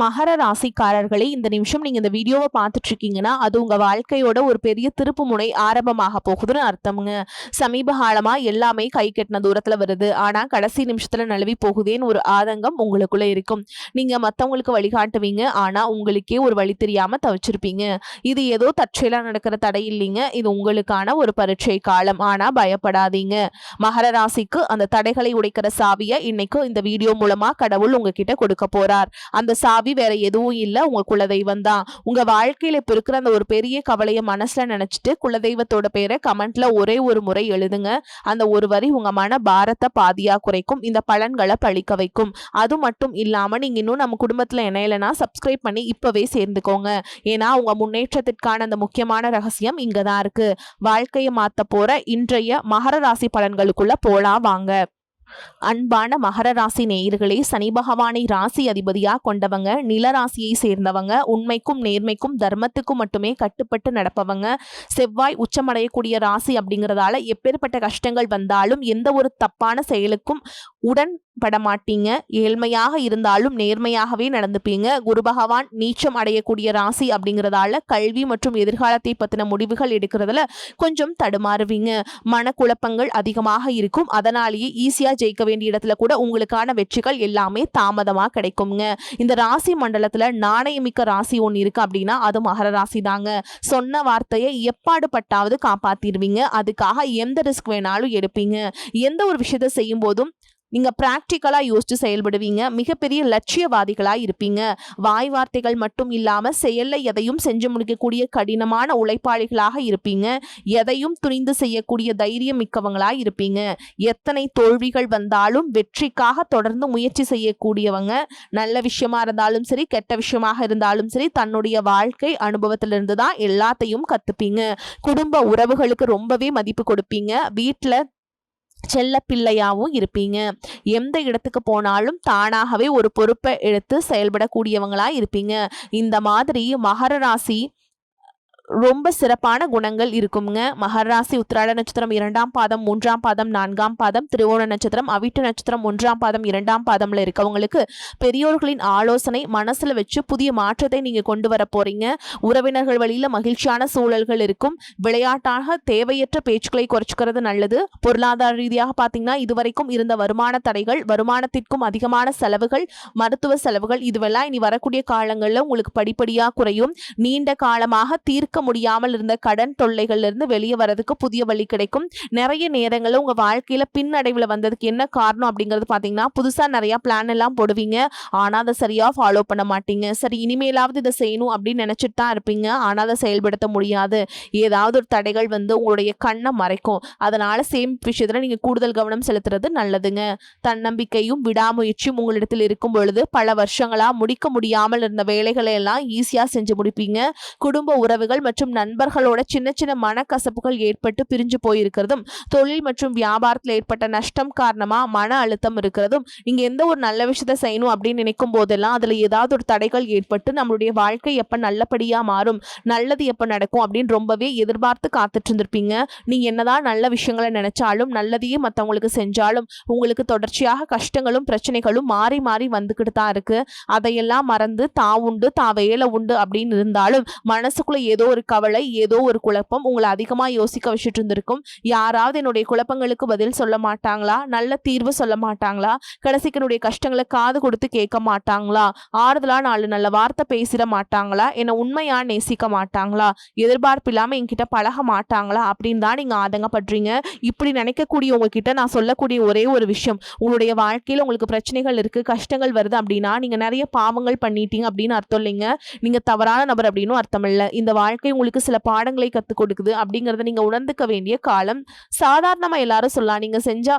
மகர ராசிக்காரர்களே, இந்த நிமிஷம் நீங்க இந்த வீடியோவை பார்த்துட்டு இருக்கீங்கன்னா அது உங்க வாழ்க்கையோட ஒரு பெரிய திருப்பு முனை ஆரம்பமாக போகுதுன்னு அர்த்தமுங்க. சமீப காலமா எல்லாமே கை கெட்டின தூரத்துல வருது, ஆனா கடைசி நிமிஷத்துல நழுவி போகுதேன்னு ஒரு ஆதங்கம் உங்களுக்குள்ள இருக்கும். நீங்க மத்தவங்களுக்கு வழிகாட்டுவீங்க, ஆனா உங்களுக்கே ஒரு வழி தெரியாம தவிச்சிருப்பீங்க. இது ஏதோ தற்செயலா நடக்கிற தடை இல்லைங்க, இது உங்களுக்கான ஒரு பரீட்சை காலம். ஆனா பயப்படாதீங்க. மகர ராசிக்கு அந்த தடைகளை உடைக்கிற சாவியை இன்னைக்கு இந்த வீடியோ மூலமா கடவுள் உங்ககிட்ட கொடுக்க போறார். அந்த சாவி வேற எதுவும் இல்ல, உங்க குலதெய்வம் தான். உங்க வாழ்க்கையில இப்ப இருக்கிற அந்த ஒரு பெரிய கவலையை மனசுல நினைச்சிட்டு குலதெய்வத்தோட பேரை கமெண்ட்ல ஒரே ஒரு முறை எழுதுங்க. அந்த ஒரு வரி உங்க மன பாரத்தை பாதியா குறைக்கும், இந்த பலன்களை பழிக்க வைக்கும். அது மட்டும் இல்லாம நீங்க இன்னும் நம்ம குடும்பத்துல இணையலைன்னா சப்ஸ்கிரைப் பண்ணி இப்பவே சேர்ந்துக்கோங்க. ஏன்னா உங்க முன்னேற்றத்திற்கான அந்த முக்கியமான ரகசியம் இங்கதான் இருக்கு. வாழ்க்கையை மாத்த போற இன்றைய மகர ராசி பலன்களுக்குள்ள போலாம் வாங்க. அன்பான மகர ராசி நேயர்களே, சனி பகவானை ராசி அதிபதியா கொண்டவங்க, நில ராசியை சேர்ந்தவங்க, உண்மைக்கும் நேர்மைக்கும் தர்மத்துக்கும் மட்டுமே கட்டுப்பட்டு நடப்பவங்க. செவ்வாய் உச்சமடையக்கூடிய ராசி அப்படிங்கிறதால எப்பேற்பட்ட கஷ்டங்கள் வந்தாலும் எந்த ஒரு தப்பான செயலுக்கும் உடன்பட மாட்டீங்க. ஏழ்மையாக இருந்தாலும் நேர்மையாகவே நடந்துப்பீங்க. குரு பகவான் நீச்சம் அடையக்கூடிய ராசி அப்படிங்கிறதால கல்வி மற்றும் எதிர்காலத்தை பத்தின முடிவுகள் எடுக்கிறதுல கொஞ்சம் தடுமாறுவீங்க. மனக்குழப்பங்கள் அதிகமாக இருக்கும். அதனாலேயே ஈஸியா ஜெயிக்க வேண்டிய இடத்துல கூட உங்களுக்கான வெற்றிகள் எல்லாமே தாமதமா கிடைக்குங்க. இந்த ராசி மண்டலத்துல நாணயமிக்க ராசி ஒன்று இருக்கு அப்படின்னா அது மகர ராசி தாங்க. சொன்ன வார்த்தையை எப்பாடு பட்டாவது காப்பாத்திடுவீங்க. அதுக்காக எந்த ரிஸ்க் வேணாலும் எடுப்பீங்க. எந்த ஒரு விஷயத்தை செய்யும் போதும் நீங்க பிராக்டிக்கலா யோசிச்சு செயல்படுவீங்க. மிகப்பெரிய லட்சியவாதிகளா இருப்பீங்க. வாய் வார்த்தைகள் மட்டும் இல்லாம செயல்ல எதையும் செஞ்சு முடிக்கக்கூடிய கடினமான உழைப்பாளிகளாக இருப்பீங்க. எதையும் துணிந்து செய்யக்கூடிய தைரியம் மிக்கவங்களா இருப்பீங்க. எத்தனை தோல்விகள் வந்தாலும் வெற்றிக்காக தொடர்ந்து முயற்சி செய்யக்கூடியவங்க. நல்ல விஷயமா இருந்தாலும் சரி, கெட்ட விஷயமாக இருந்தாலும் சரி, தன்னுடைய வாழ்க்கை அனுபவத்திலிருந்து தான் எல்லாத்தையும் கத்துப்பீங்க. குடும்ப உறவுகளுக்கு ரொம்பவே மதிப்பு கொடுப்பீங்க. வீட்டுல செல்ல பிள்ளையாவும் இருப்பீங்க. எந்த இடத்துக்கு போனாலும் தானாகவே ஒரு பொறுப்பை எடுத்து செயல்படக்கூடியவங்களா இருப்பீங்க. இந்த மாதிரி மகர ராசி ரொம்ப சிறப்பான குணங்கள் இருக்குங்க. மகர ராசி உத்திராட நட்சத்திரம் 2ஆம் பாதம் 3ஆம் பாதம் 4ஆம் பாதம், திருவோண நட்சத்திரம் அவிட்ட நட்சத்திரம் 1ஆம் பாதம் 2ஆம் பாதம்ல இருக்கவங்களுக்கு பெரியோர்களின் ஆலோசனை மனசுல வச்சு புதிய மாற்றத்தை நீங்க கொண்டு வர போறீங்க. உறவினர்கள் வழியில மகிழ்ச்சியான சூழல்கள் இருக்கும். விளையாட்டாக தேவையற்ற பேச்சுக்களை குறைச்சிக்கிறது நல்லது. பொருளாதார ரீதியாக பாத்தீங்கன்னா இதுவரைக்கும் இருந்த வருமான தடைகள், வருமானத்திற்கும் அதிகமான செலவுகள், மருத்துவ செலவுகள் இதுவெல்லாம் இனி வரக்கூடிய காலங்கள்ல உங்களுக்கு படிப்படியா குறையும். நீண்ட காலமாக தீர்க்க முடியாமல் இருந்த கடன் தொல்லைகள்ல இருந்து வெளியே வரதுக்கு புதிய வழி கிடைக்கும். நிறைய நேரங்கள்ல உங்க வாழ்க்கையில பின்னடைவுல வந்ததுக்கு என்ன காரணம் அப்படிங்கிறது பாத்தீங்கன்னா புதுசா நிறைய பிளான் எல்லாம் போடுவீங்க, ஆனா அதை சரியா ஃபாலோ பண்ண மாட்டீங்க. சரி இனிமேலாவது இதை செய்யணும் அப்படின்னு நினைச்சிட்டு தான் இருப்பீங்க, ஆனா அதை செயல்படுத்த முடியாது. ஏதாவது ஒரு தடைகள் வந்து உங்களுடைய கண்ணை மறைக்கும். அதனால சேம் விஷயத்துல நீங்க கூடுதல் கவனம் செலுத்துறது நல்லதுங்க. தன்னம்பிக்கையும் விடாமுயற்சியும் உங்களிடத்தில் இருக்கும் பொழுது பல வருஷங்களா முடிக்க முடியாமல் இருந்த வேலைகளை எல்லாம் ஈஸியா செஞ்சு முடிப்பீங்க. குடும்ப உறவுகள் மற்றும் நண்பர்களோட சின்ன சின்ன மனக்கசப்புகள் ஏற்பட்டு பிரிஞ்சு போயிருக்கிறதும், தொழில் மற்றும் வியாபாரத்தில் ஏற்பட்ட நஷ்டம் காரணமா மன அழுத்தம் இருக்கிறதும், நீங்க எந்த ஒரு நல்ல விஷயத்தை செய்யணும் அப்படின்னு நினைக்கும் போதெல்லாம் அதுல ஏதாவது ஒரு தடைகள் ஏற்பட்டு நம்மளுடைய வாழ்க்கை எப்ப நல்லபடியா மாறும், நல்லது எப்ப நடக்கும் அப்படின்னு ரொம்பவே எதிர்பார்த்து காத்துட்டு இருந்திருப்பீங்க. நீங்க என்னதான் நல்ல விஷயங்களை நினைச்சாலும், நல்லதையே மற்றவங்களுக்கு செஞ்சாலும் உங்களுக்கு தொடர்ச்சியாக கஷ்டங்களும் பிரச்சனைகளும் மாறி மாறி வந்துகிட்டு தான் இருக்கு. அதையெல்லாம் மறந்து தான் உண்டு தான் வேலை உண்டு அப்படின்னு இருந்தாலும் மனசுக்குள்ள ஏதோ ஒரு கவலை, ஏதோ ஒரு குழப்பம் உங்களை அதிகமா யோசிக்க வச்சுட்டு இருந்திருக்கும். யாராவது என்னுடைய குழப்பங்களுக்கு பதில் சொல்ல மாட்டாங்களா, நல்ல தீர்வு சொல்ல மாட்டாங்களா, கடைசிக்கு என்னுடைய கஷ்டங்களை காது கொடுத்து கேட்க மாட்டாங்களா, ஆறுதலா 4 நல்ல வார்த்தை பேசிட மாட்டாங்களா, என்னை உண்மையா நேசிக்க மாட்டாங்களா, எதிர்பார்ப்பு இல்லாம என்கிட்ட பழக மாட்டாங்களா அப்படின்னு தான் நீங்க ஆதங்கப்படுறீங்க. இப்படி நினைக்கக்கூடிய உங்ககிட்ட நான் சொல்லக்கூடிய ஒரே ஒரு விஷயம், உங்களுடைய வாழ்க்கையில உங்களுக்கு பிரச்சனைகள் இருக்கு, கஷ்டங்கள் வருது அப்படின்னா நீங்க நிறைய பாவங்கள் பண்ணிட்டீங்க அப்படின்னு அர்த்தம் இல்லைங்க. நீங்க தவறான நபர் அப்படின்னு அர்த்தம் இல்லை. இந்த வாழ்க்கை உங்களுக்கு சில பாடங்களை கத்துக் கொடுக்குது அப்படிங்கறத நீங்க உணர்ந்துக்க வேண்டிய காலம். சாதாரணமா எல்லாரும் சொல்லலாம், நீங்க செஞ்சா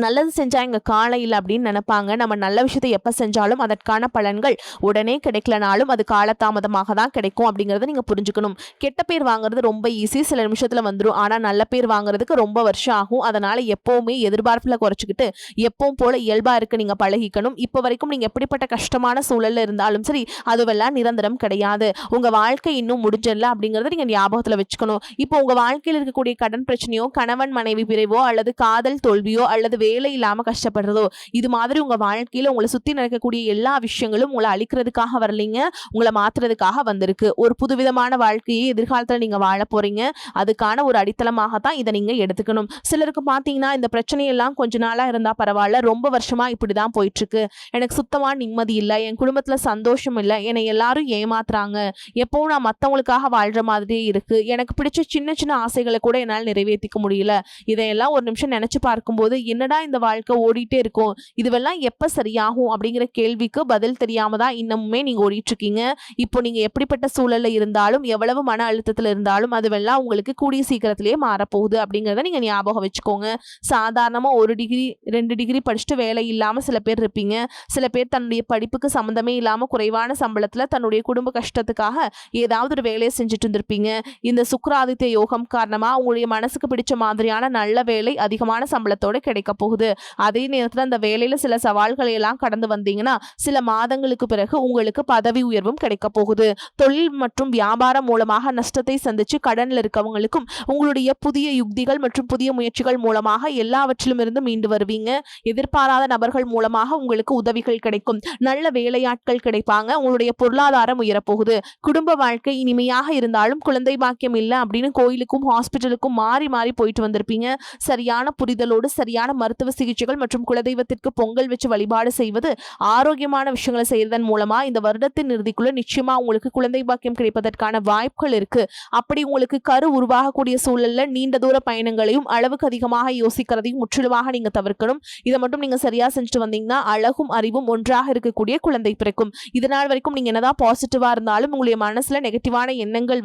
நல்லது செஞ்சா எங்க காலையில் அப்படின்னு நினைப்பாங்க. நம்ம நல்ல விஷயத்தை எப்ப செஞ்சாலும் அதற்கான பலன்கள் உடனே கிடைக்கலனாலும் அது காலதாமதமாக தான் கிடைக்கும் அப்படிங்கறத நீங்க புரிஞ்சுக்கணும். கெட்ட பேர் வாங்குறது ரொம்ப ஈஸி, சில நிமிஷத்துல வந்துடும். ஆனா நல்ல பேர் வாங்குறதுக்கு ரொம்ப வருஷம் ஆகும். அதனால எப்பவுமே எதிர்பார்ப்புல குறைச்சிக்கிட்டு எப்பவும் போல இயல்பா இருக்கு நீங்க பழகிக்கணும். இப்ப வரைக்கும் நீங்க எப்படிப்பட்ட கஷ்டமான சூழல்ல இருந்தாலும் சரி, அதுவெல்லாம் நிரந்தரம் கிடையாது. உங்க வாழ்க்கை இன்னும் முடிஞ்சல அப்படிங்கறத நீங்க ஞாபகத்துல வச்சுக்கணும். இப்போ உங்க வாழ்க்கையில் இருக்கக்கூடிய கடன் பிரச்சனையோ, கணவன் மனைவி பிரிவோ, அல்லது காதல் தோல்வியோ, அல்லது அல்லது வேலை இல்லாம கஷ்டப்படுறதோ, இது மாதிரி உங்க வாழ்க்கையில உங்களை சுத்தி நடக்கக்கூடிய எல்லா விஷயங்களும் உங்களை அழிக்கிறதுக்காக வரலைங்க, உங்களை மாத்துறதுக்காக வந்திருக்கு. ஒரு புதுவிதமான வாழ்க்கையை எதிர்காலத்துல நீங்க வாழ போறீங்க. அதுக்கான ஒரு அடித்தளமாக தான் இதை நீங்க எடுத்துக்கணும். சிலருக்கு பாத்தீங்கன்னா இந்த பிரச்சனையெல்லாம் கொஞ்ச நாளா இருந்தா பரவாயில்ல, ரொம்ப வருஷமா இப்படிதான் போயிட்டு இருக்கு, எனக்கு சுத்தமா நிம்மதி இல்லை, என் குடும்பத்துல சந்தோஷம் இல்லை, என்னை எல்லாரும் ஏமாத்துறாங்க, எப்பவும் நான் மத்தவங்களுக்காக வாழ்ற மாதிரியே இருக்கு, எனக்கு பிடிச்ச சின்ன சின்ன ஆசைகளை கூட என்னால் நிறைவேற்றிக்க முடியல, இதையெல்லாம் ஒரு நிமிஷம் நினைச்சு பார்க்கும்போது என்னடா இந்த வாழ்க்கை ஓடிட்டே இருக்கும், இதுவெல்லாம் எப்ப சரியாகும் அப்படிங்கிற கேள்விக்கு பதில் தெரியாம தான் இன்னமுமே நீங்க ஓடிட்டு இருக்கீங்க. இப்போ நீங்க எப்படிப்பட்ட சூழல்ல இருந்தாலும், எவ்வளவு மன அழுத்தத்துல இருந்தாலும் அதுவெல்லாம் உங்களுக்கு கூடிய சீக்கிரத்திலேயே மாறப்போகுது அப்படிங்கிறத நீங்க ஞாபகம் வச்சுக்கோங்க. சாதாரணமா 1 டிகிரி 2 டிகிரி படிச்சுட்டு வேலை இல்லாம சில பேர் இருப்பீங்க. சில பேர் தன்னுடைய படிப்புக்கு சம்மந்தமே இல்லாம குறைவான சம்பளத்துல தன்னுடைய குடும்ப கஷ்டத்துக்காக ஏதாவது ஒரு வேலையை செஞ்சுட்டு இருந்திருப்பீங்க. இந்த சுக்கிராதித்ய யோகம் காரணமா உங்களுடைய மனசுக்கு பிடிச்ச மாதிரியான நல்ல வேலை அதிகமான சம்பளத்தோட கிடைக்க போகுது. அதே நேரத்துல அந்த வேலையில சில சவால்களை எல்லாம் கடந்து வந்தீங்கன்னா சில மாதங்களுக்கு பிறகு உங்களுக்கு பதவி உயர்வும் கிடைக்க போகுது. தொழில் மற்றும் வியாபாரம் மூலமாக நஷ்டத்தை சந்திச்சு கடன்ல இருக்கவங்களுக்கும் உங்களுடைய புதிய யுக்திகள் மற்றும் புதிய முயற்சிகள் மூலமாக எல்லாவற்றிலும் இருந்து மீண்டு வருவீங்க. எதிர்பாராத நபர்கள் மூலமாக உங்களுக்கு உதவிகள் கிடைக்கும். நல்ல வேலையாட்கள் கிடைப்பாங்க. உங்களுடைய பொருளாதாரம் உயரப்போகுது. குடும்ப வாழ்க்கை இனிமையாக இருந்தாலும் குழந்தை பாக்கியம் இல்லை அப்படின்னு கோயிலுக்கும் ஹாஸ்பிட்டலுக்கும் மாறி மாறி போயிட்டு வந்திருப்பீங்க. சரியான புரிதலோடு சரியான மருத்துவ சிகிச்சைகள் மற்றும் குலதெய்வத்திற்கு பொங்கல் வச்சு வழிபாடு செய்வது, ஆரோக்கியமான விஷயங்களை செய்யறதன் மூலமா இந்த வருடத்தின் இறுதிக்குள்ள நிச்சயமா உங்களுக்கு குழந்தை பாக்கியம் கிடைப்பதற்கான வாய்ப்புகள் இருக்கு. அப்படி உங்களுக்கு கரு உருவாகக்கூடிய சூழல்ல நீண்ட தூர பயணங்களையும் அளவுக்கு அதிகமாக யோசிக்கிறதையும் முற்றிலுமாக நீங்க தவிர்க்கணும். இதை மட்டும் நீங்க சரியா செஞ்சுட்டு வந்தீங்கன்னா அழகும் அறிவும் ஒன்றாக இருக்கக்கூடிய குழந்தை பிறக்கும். இதனால் வரைக்கும் நீங்க என்னதான் பாசிட்டிவா இருந்தாலும் உங்களுடைய மனசுல நெகட்டிவான எண்ணங்கள்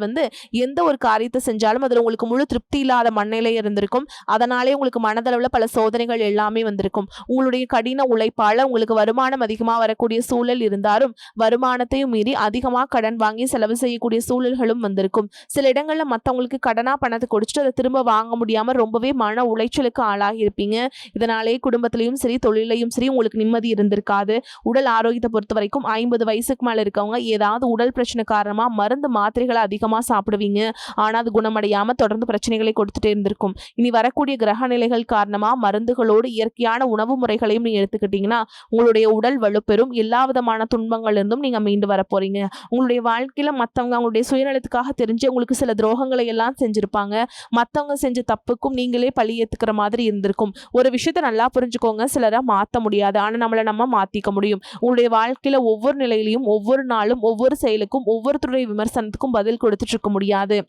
எந்த ஒரு காரியத்தை செஞ்சாலும் அதுல உங்களுக்கு முழு திருப்தி இல்லாத மண்ணிலே இருந்திருக்கும். அதனாலே உங்களுக்கு மனதளவுல பல சோதனைகள் எல்லாமே வந்திருக்கும். உங்களுடைய கடின உழைப்பால உங்களுக்கு வருமானம் அதிகமா வரக்கூடிய சூழல் இருந்தாலும் வருமானத்தையும் மீறி அதிகமா கடன் வாங்கி செலவு செய்யக்கூடிய சூழல்களும் வந்திருக்கும். சில இடங்கள்ல மத்தவங்களுக்கு கடனா பணத்தை கொடுத்துட்டு அதை திரும்ப வாங்க முடியாம ரொம்பவே மன உளைச்சலுக்கு ஆளாகி இருப்பீங்க. இதனாலே குடும்பத்திலையும் சரி தொழிலையும் சரி உங்களுக்கு நிம்மதி இருந்திருக்காது. உடல் ஆரோக்கியத்தை பொறுத்த வரைக்கும் 50 வயசுக்கு மேல இருக்கவங்க ஏதாவது உடல் பிரச்சனை காரணமா மருந்து மாத்திரைகளை அதிகமா சாப்பிடுவீங்க. ஆனா அது குணமடையாம தொடர்ந்து பிரச்சனைகளை கொடுத்துட்டே இருந்திருக்கும். இனி வரக்கூடிய கிரக நிலைகள் காரணமா மருந்துகளோடு இயற்கையான உணவு முறைகளையும் நீங்க எடுத்துக்கிட்டீங்கன்னா உங்களுடைய உடல் வலுப்பெறும். எல்லா விதமான துன்பங்கள் இருந்தும் நீங்க மீண்டு வர போறீங்க. உங்களுடைய வாழ்க்கையில மத்தவங்க அவங்களுடைய சுயநலத்துக்காக தெரிஞ்சு உங்களுக்கு சில துரோகங்களை எல்லாம் செஞ்சிருப்பாங்க. மத்தவங்க செஞ்ச தப்புக்கும் நீங்களே பழி ஏத்துக்கிற மாதிரி இருந்திருக்கும். ஒரு விஷயத்த நல்லா புரிஞ்சுக்கோங்க, சிலரை மாத்த முடியாது, ஆனா நம்மளை நம்ம மாத்திக்க முடியும். உங்களுடைய வாழ்க்கையில ஒவ்வொரு நிலையிலையும் ஒவ்வொரு நாளும் ஒவ்வொரு செயலுக்கும் ஒவ்வொருத்தருடைய விமர்சனத்துக்கும் பதில் கொடுத்துட்டு இருக்க முடியாது.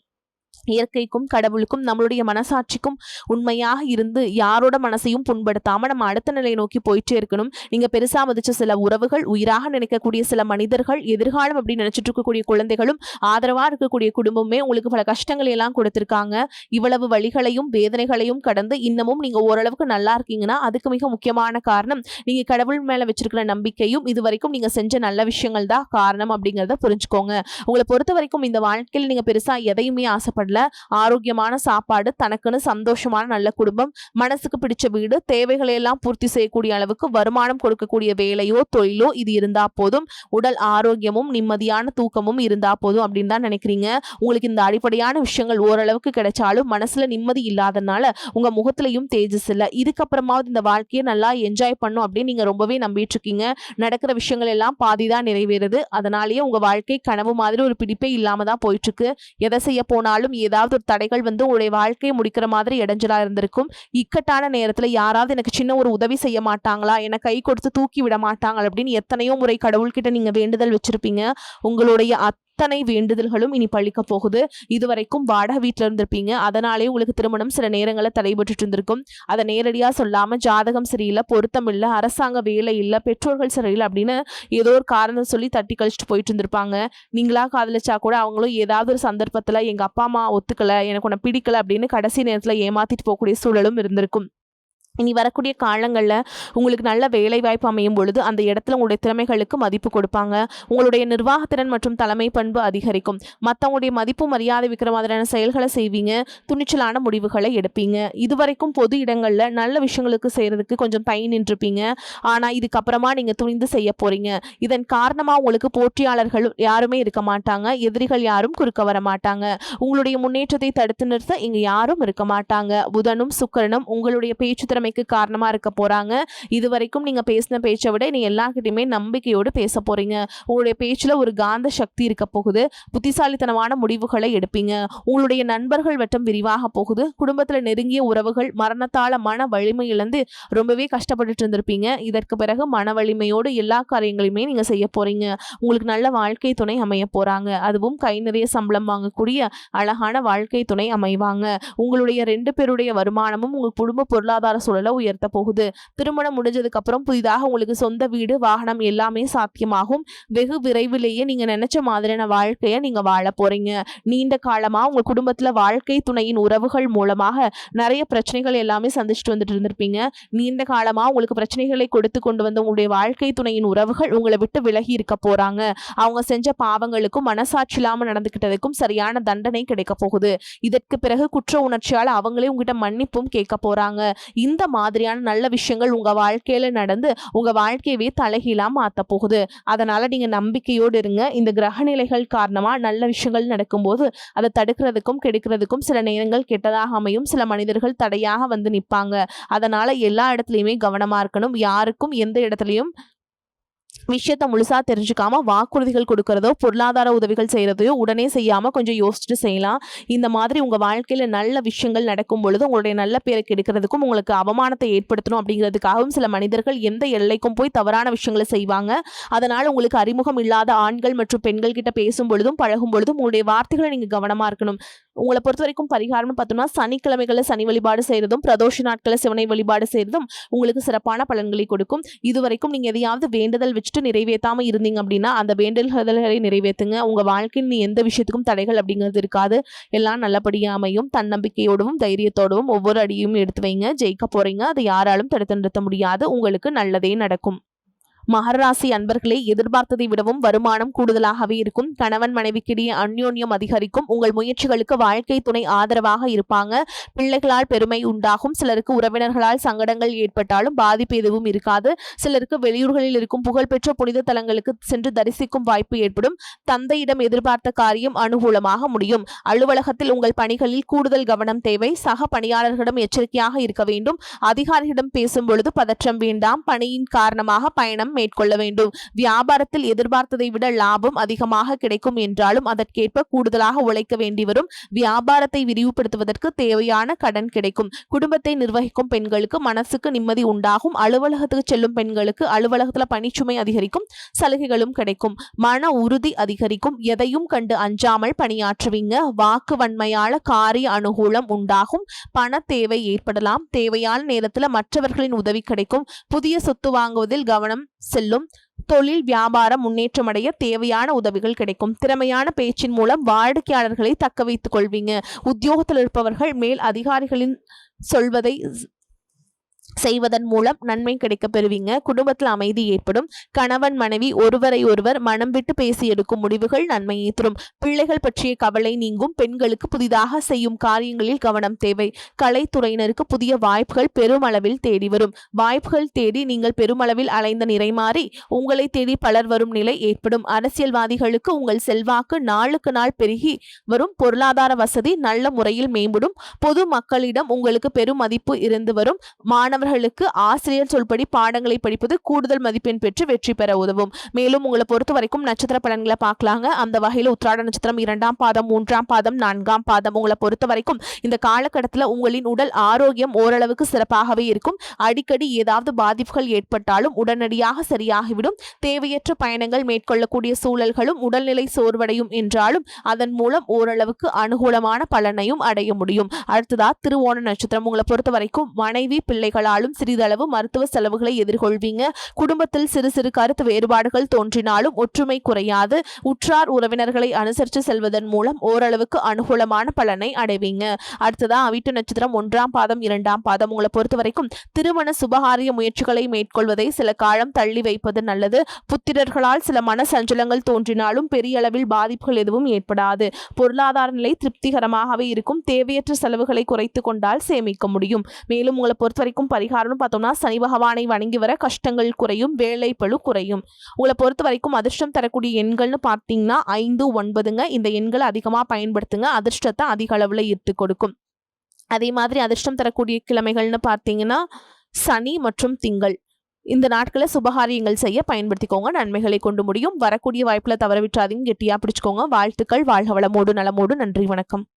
இயற்கைக்கும் கடவுளுக்கும் நம்மளுடைய மனசாட்சிக்கும் உண்மையாக இருந்து யாரோட மனசையும் புண்படுத்தாம நம்ம அடுத்த நிலையை நோக்கி போயிட்டே இருக்கணும். நீங்க பெருசா மதிச்ச சில உறவுகள், உயிராக நினைக்கக்கூடிய சில மனிதர்கள், எதிர்காலம் அப்படின்னு நினைச்சிட்டு இருக்கக்கூடிய குழந்தைகளும், ஆதரவா இருக்கக்கூடிய குடும்பமே உங்களுக்கு பல கஷ்டங்களை எல்லாம் கொடுத்திருக்காங்க. இவ்வளவு வழிகளையும் வேதனைகளையும் கடந்து இன்னமும் நீங்க ஓரளவுக்கு நல்லா இருக்கீங்கன்னா அதுக்கு மிக முக்கியமான காரணம் நீங்க கடவுள் மேல வச்சிருக்கிற நம்பிக்கையும் இது வரைக்கும் நீங்க செஞ்ச நல்ல விஷயங்கள் தான் காரணம் அப்படிங்கிறத புரிஞ்சுக்கோங்க. உங்களை பொறுத்த வரைக்கும் இந்த வாழ்க்கையில் நீங்க பெருசா எதையுமே ஆசைப்படல. ஆரோக்கியமான சாப்பாடு, தனக்குன்னு சந்தோஷமான நல்ல குடும்பம், மனசுக்கு பிடிச்ச வீடு, தேவைகளை எல்லாம் பூர்த்தி செய்யக்கூடிய அளவுக்கு வருமானம் கொடுக்கக்கூடிய வேலையோ தொழிலோ இது இருந்தா போதும். உடல் ஆரோக்கியமும் நிம்மதியான தூக்கமும் இருந்தா போதும் அப்படின்னு தான் நினைக்கிறீங்க. உங்களுக்கு இந்த அடிப்படையான விஷயங்கள் ஓரளவுக்கு கிடைச்சாலும் மனசுல நிம்மதி இல்லாதனால உங்க முகத்திலையும் தேஜஸ் இல்லை. இதுக்கப்புறமாவது இந்த வாழ்க்கையை நல்லா என்ஜாய் பண்ணும் அப்படின்னு நீங்க ரொம்பவே நம்பிட்டு இருக்கீங்க. நடக்கிற விஷயங்கள் எல்லாம் பாதிதான் நிறைவேறுது. அதனாலேயே உங்க வாழ்க்கை கனவு மாதிரி ஒரு பிடிப்பே இல்லாம தான் போயிட்டு இருக்கு. எதை செய்ய போனாலும் ஏதாவது ஒரு தடைகள் உங்களுடைய வாழ்க்கையை முடிக்கிற மாதிரி இடைஞ்சலா இருந்திருக்கும். இக்கட்டான நேரத்துல யாராவது எனக்கு சின்ன ஒரு உதவி செய்ய மாட்டாங்களா, என்னை கை கொடுத்து தூக்கி விட மாட்டாங்களா அப்படின்னு எத்தனையோ முறை கடவுள்கிட்ட நீங்க வேண்டுதல் வச்சிருப்பீங்க. உங்களுடைய அத்தனை வேண்டுதல்களும் இனி பழிக்க போகுது. இதுவரைக்கும் வாடகை வீட்டில் இருந்திருப்பீங்க. அதனாலே உங்களுக்கு திருமணம் சில நேரங்களில் தடைபட்டு இருந்திருக்கும். அதை நேரடியாக சொல்லாம ஜாதகம் சரியில்லை, பொருத்தம் இல்லை, அரசாங்க வேலை இல்லை, பெற்றோர்கள் சரியில்லை அப்படின்னு ஏதோ ஒரு காரணம் சொல்லி தட்டி கழிச்சுட்டு போயிட்டு இருந்திருப்பாங்க. நீங்களா காதலிச்சா கூட அவங்களும் ஏதாவது ஒரு சந்தர்ப்பத்துல எங்க அப்பா அம்மா ஒத்துக்கல, எனக்கு உன்னை பிடிக்கல அப்படின்னு கடைசி நேரத்துல ஏமாத்திட்டு போகக்கூடிய சூழலும் இருந்திருக்கும். இனி வரக்கூடிய காலங்களில் உங்களுக்கு நல்ல வேலை வாய்ப்பு அமையும் பொழுது அந்த இடத்துல உங்களுடைய திறமைகளுக்கு மதிப்பு கொடுப்பாங்க. உங்களுடைய நிர்வாகத்திறன் மற்றும் தலைமை பண்பு அதிகரிக்கும். மற்றவங்களுடைய மதிப்பு மரியாதை வைக்கிற மாதிரியான செயல்களை செய்வீங்க. துணிச்சலான முடிவுகளை எடுப்பீங்க. இதுவரைக்கும் பொது இடங்களில் நல்ல விஷயங்களுக்கு செய்கிறதுக்கு கொஞ்சம் தயங்கி நின்றுப்பீங்க. ஆனால் இதுக்கப்புறமா நீங்கள் துணிந்து செய்ய போகிறீங்க. இதன் காரணமாக உங்களுக்கு போட்டியாளர்கள் யாருமே இருக்க மாட்டாங்க. எதிரிகள் யாரும் குறுக்க வர மாட்டாங்க. உங்களுடைய முன்னேற்றத்தை தடுத்து நிறுத்த இங்கே யாரும் இருக்க மாட்டாங்க. புதனும் சுக்கிரனும் உங்களுடைய பேச்சு திறமை அமைக்க காரணமா இருக்க போறாங்க. இதுவரைக்கும் நீங்க பேசின பேச்சை விட நீ எல்லார்கிட்டயுமே நம்பிக்கையோடு பேச போறீங்க. உங்களுடைய பேச்சுல ஒரு காந்த சக்தி இருக்க போகுது. புத்திசாலித்தனமான முடிவுகளை எடுப்பீங்க. உங்களுடைய நண்பர்கள் வட்டம் விரிவாக போகுது. குடும்பத்துல நெருங்கிய உறவுகள் மரணத்தால மன வலிமை இழந்து ரொம்பவே கஷ்டப்பட்டுட்டு இருந்திருப்பீங்க. இதற்கு பிறகு மன வலிமையோடு எல்லா காரியங்களையுமே நீங்க செய்ய போறீங்க. உங்களுக்கு நல்ல வாழ்க்கை துணை அமைய போறாங்க. அதுவும் கை நிறைய சம்பளம் வாங்கக்கூடிய அழகான வாழ்க்கை துணை அமைவாங்க. உங்களுடைய 2 பேருடைய வருமானமும் உங்க குடும்ப பொருளாதார சூழலை உயர்த்த போகுது. திருமணம் முடிஞ்சதுக்கு அப்புறம் புதிதாக உங்களுக்கு சொந்த வீடு, வாகனம் எல்லாமே சாத்தியமாகும். வெகு விரைவிலேயே நீங்க நினைச்ச மாதிரியான வாழ்க்கையை நீங்க வாழ போறீங்க. நீண்ட காலமா உங்க குடும்பத்துல வாழ்க்கை துணையின் உறவுகள் மூலமாக நிறைய பிரச்சனைகள் எல்லாமே சந்திச்சுட்டு வந்துட்டு இருந்திருப்பீங்க. நீண்ட காலமா உங்களுக்கு பிரச்சனைகளை கொடுத்து கொண்டு வந்த உங்களுடைய வாழ்க்கை துணையின் உறவுகள் உங்களை விட்டு விலகி இருக்க போறாங்க. அவங்க செஞ்ச பாவங்களுக்கும் மனசாட்சி இல்லாம நடந்துகிட்டதுக்கும் சரியான தண்டனை கிடைக்க போகுது. இதற்கு பிறகு குற்ற உணர்ச்சியால அவங்களே உங்ககிட்ட மன்னிப்பும் கேட்க போறாங்க. இந்த மாதிரியான நல்ல விஷயங்கள் உங்க வாழ்க்கையில நடந்து உங்க வாழ்க்கையவே தலைகீழா மாத்த போகுது. அதனால நீங்க நம்பிக்கையோடு இருங்க. இந்த கிரக நிலைகள் காரணமா நல்ல விஷயங்கள் நடக்கும்போது அதை தடுக்கிறதுக்கும் கெடுக்கிறதுக்கும் சில நேரங்கள் கெட்டதாக அமையும். சில மனிதர்கள் தடையாக வந்து நிற்பாங்க. அதனால எல்லா இடத்துலையுமே கவனமா இருக்கணும். யாருக்கும் எந்த இடத்துலையும் விஷயத்த முழுசா தெரிஞ்சுக்காம வாக்குறுதிகள் கொடுக்கறதோ பொருளாதார உதவிகள் செய்யறதையோ உடனே செய்யாம கொஞ்சம் யோசிச்சுட்டு செய்யலாம். இந்த மாதிரி உங்க வாழ்க்கையில நல்ல விஷயங்கள் நடக்கும் பொழுது உங்களுடைய நல்ல பேரை கெடுக்கிறதுக்கும் உங்களுக்கு அவமானத்தை ஏற்படுத்தணும் அப்படிங்கிறதுக்காகவும் சில மனிதர்கள் எந்த எல்லைக்கும் போய் தவறான விஷயங்களை செய்வாங்க. அதனால உங்களுக்கு அறிமுகம் இல்லாத ஆண்கள் மற்றும் பெண்கள் கிட்ட பேசும் பொழுதும் பழகும் பொழுதும் உங்களுடைய வார்த்தைகளை நீங்க கவனமா இருக்கணும். உங்களை பொறுத்த வரைக்கும் பரிகாரம்னு பார்த்தோம்னா சனிக்கிழமைகளை சனி வழிபாடு செய்யறதும் பிரதோஷ நாட்களை சிவனை வழிபாடு செய்யறதும் உங்களுக்கு சிறப்பான பலன்களை கொடுக்கும். இதுவரைக்கும் நீங்க எதையாவது வேண்டுதல் வச்சுட்டு நிறைவேற்றாம இருந்தீங்க அப்படின்னா அந்த வேண்டுதல்களை நிறைவேற்றுங்க. உங்க வாழ்க்கையில் நீ எந்த விஷயத்துக்கும் தடைகள் அப்படிங்கிறது இருக்காது. எல்லாம் நல்லபடியா அமையும். தன்னம்பிக்கையோடவும் தைரியத்தோடவும் ஒவ்வொரு அடியும் எடுத்து வைங்க. ஜெயிக்க போறீங்க. அதை யாராலும் தடுத்து நிறுத்த முடியாது. உங்களுக்கு நல்லதே நடக்கும். மகர ராசி அன்பர்களே, எதிர்பார்த்ததை விடவும் வருமானம் கூடுதலாகவே இருக்கும். கணவன் மனைவிக்கிடையே அந்யோன்யம் அதிகரிக்கும். உங்கள் முயற்சிகளுக்கு வாழ்க்கை துணை ஆதரவாக இருப்பாங்க. பிள்ளைகளால் பெருமை உண்டாகும். சிலருக்கு உறவினர்களால் சங்கடங்கள் ஏற்பட்டாலும் பாதிப்பு எதுவும் இருக்காது. சிலருக்கு வெளியூர்களில் இருக்கும் புகழ்பெற்ற புனித தலங்களுக்கு சென்று தரிசிக்கும் வாய்ப்பு ஏற்படும். தந்தையிடம் எதிர்பார்த்த காரியம் அனுகூலமாக முடியும். அலுவலகத்தில் உங்கள் பணிகளில் கூடுதல் கவனம் தேவை. சக பணியாளர்களிடம் எச்சரிக்கையாக இருக்க வேண்டும். அதிகாரிகளிடம் பேசும் பொழுது பதற்றம் வேண்டாம். பணியின் காரணமாக பயணம் மேற்கொள்ள வேண்டும். வியாபாரத்தில் எதிர்பார்த்ததை விட லாபம் அதிகமாக கிடைக்கும் என்றாலும் அதற்கேற்ப கூடுதலாக உழைக்க வேண்டி வரும். வியாபாரத்தை விரிவுபடுத்துவதற்கு தேவையான கடன் கிடைக்கும். குடும்பத்தை நிர்வகிக்கும் பெண்களுக்கு மனசுக்கு நிம்மதி உண்டாகும். அலுவலகத்துக்கு செல்லும் பெண்களுக்கு அலுவலகத்துல பணிச்சுமை அதிகரிக்கும். சலுகைகளும் கிடைக்கும். மன உறுதி அதிகரிக்கும். எதையும் கண்டு அஞ்சாமல் பணியாற்றுவீங்க. வாக்கு வன்மையால காரிய அனுகூலம் உண்டாகும். பண தேவை ஏற்படலாம். தேவையான நேரத்தில் மற்றவர்களின் உதவி கிடைக்கும். புதிய சொத்து வாங்குவதில் கவனம் செல்லும். தொழில் வியாபாரம் முன்னேற்றமடைய தேவையான உதவிகள் கிடைக்கும். திறமையான பேச்சின் மூலம் வாடிக்கையாளர்களை தக்க வைத்துக் கொள்வீங்க. உத்தியோகத்தில் இருப்பவர்கள் மேல் அதிகாரிகளின் சொல்வதை செய்வதன் மூலம் நன்மை கிடைக்க பெறுவீங்க. குடும்பத்தில் அமைதி ஏற்படும். கணவன் மனைவி ஒருவரை ஒருவர் மனம் விட்டு பேசி எடுக்கும் முடிவுகள் நன்மையை தரும். பிள்ளைகள் பற்றிய கவலை நீங்கும். பெண்களுக்கு புதிதாக செய்யும் காரியங்களில் கவனம் தேவை. கலைத்துறையினருக்கு புதிய வாய்ப்புகள் பெருமளவில் தேடி வரும். வாய்ப்புகள் தேடி நீங்கள் பெருமளவில் அலைந்த நிறை மாறி உங்களை தேடி பலர் வரும் நிலை ஏற்படும். அரசியல்வாதிகளுக்கு உங்கள் செல்வாக்கு நாளுக்கு நாள் பெருகி வரும். பொருளாதார வசதி நல்ல முறையில் மேம்படும். பொது மக்களிடம் உங்களுக்கு பெரும் மதிப்பு இருந்து வரும். மாணவர்களுக்கு ஆசிரியர் சொல்படி பாடங்களை படிப்பது கூடுதல் மதிப்பெண் பெற்று வெற்றி பெற உதவும். மேலும் உங்களை பொறுத்த வரைக்கும் நட்சத்திர பலன்களை பார்க்கலாங்க. அந்த வகையில் உத்திராட நட்சத்திரம் 2ஆம் பாதம், 3ஆம் பாதம், 4ஆம் பாதம் உங்களை பொறுத்த வரைக்கும் இந்த காலகட்டத்தில் உங்களின் உடல் ஆரோக்கியம் ஓரளவுக்கு சிறப்பாகவே இருக்கும். அடிக்கடி ஏதாவது பாதிப்புகள் ஏற்பட்டாலும் உடனடியாக சரியாகிவிடும். தேவையற்ற பயணங்கள் மேற்கொள்ளக்கூடிய சூழல்களும் உடல்நிலை சோர்வடையும் என்றாலும் அதன் மூலம் ஓரளவுக்கு அனுகூலமான பலனையும் அடைய முடியும். அடுத்ததா திருவோண நட்சத்திரம் உங்களை பொறுத்த வரைக்கும் மனைவி பிள்ளைகளாலும் சிறிதளவு மருத்துவ செலவுகளை எதிர்கொள்வீங்க. குடும்பத்தில் சிறு சிறு கருத்து வேறுபாடுகள் தோன்றினாலும் ஒற்றுமை குறையாது. உற்றார் உறவினர்களை அனுசரித்து செல்வதன் மூலம் ஓரளவுக்கு அனுகூலமான பலனை அடைவீங்க. அடுத்ததா அவிட்ட நட்சத்திரம் 1ஆம் பாதம், 2ஆம் பாதம் உங்களை பொறுத்த வரைக்கும் திருமண சுபகாரிய முயற்சிகளை மேற்கொள்வதை சில காலம் தள்ளி வைப்பது நல்லது. புத்திரர்களால் சில மன சஞ்சலங்கள் தோன்றினாலும் பெரிய அளவில் பாதிப்புகள் எதுவும் ஏற்படாது. பொருளாதார நிலை திருப்திகரமாகவே இருக்கும். தேவையற்ற செலவுகளை குறைத்து கொண்டால் சேமிக்க முடியும். மேலும் உங்களை பொறுத்த வரைக்கும் பரிகாரம்னு பார்த்தோம்னா சனி பகவானை வணங்கி வர கஷ்டங்கள் குறையும். வேலை பளு குறையும். உங்களை பொறுத்த வரைக்கும் அதிர்ஷ்டம் தரக்கூடிய எண்கள்னு பார்த்தீங்கன்னா 5, 9ங்க. இந்த எண்களை அதிகமாக பயன்படுத்துங்க. அதிர்ஷ்டத்தை அதிக அளவில் ஈர்த்து கொடுக்கும். அதே மாதிரி அதிர்ஷ்டம் தரக்கூடிய கிழமைகள்னு பார்த்தீங்கன்னா சனி மற்றும் திங்கள் இந்த நாட்களை சுபகாரியங்கள் செய்ய பயன்படுத்திக்கோங்க. நன்மைகளை கொண்டு முடியும். வரக்கூடிய வாய்ப்புல தவற விட்டுறாதீங்க. கெட்டியா பிடிச்சுக்கோங்க. வாழ்த்துக்கள். வாழ்க வளமோடு நலமோடு. நன்றி, வணக்கம்.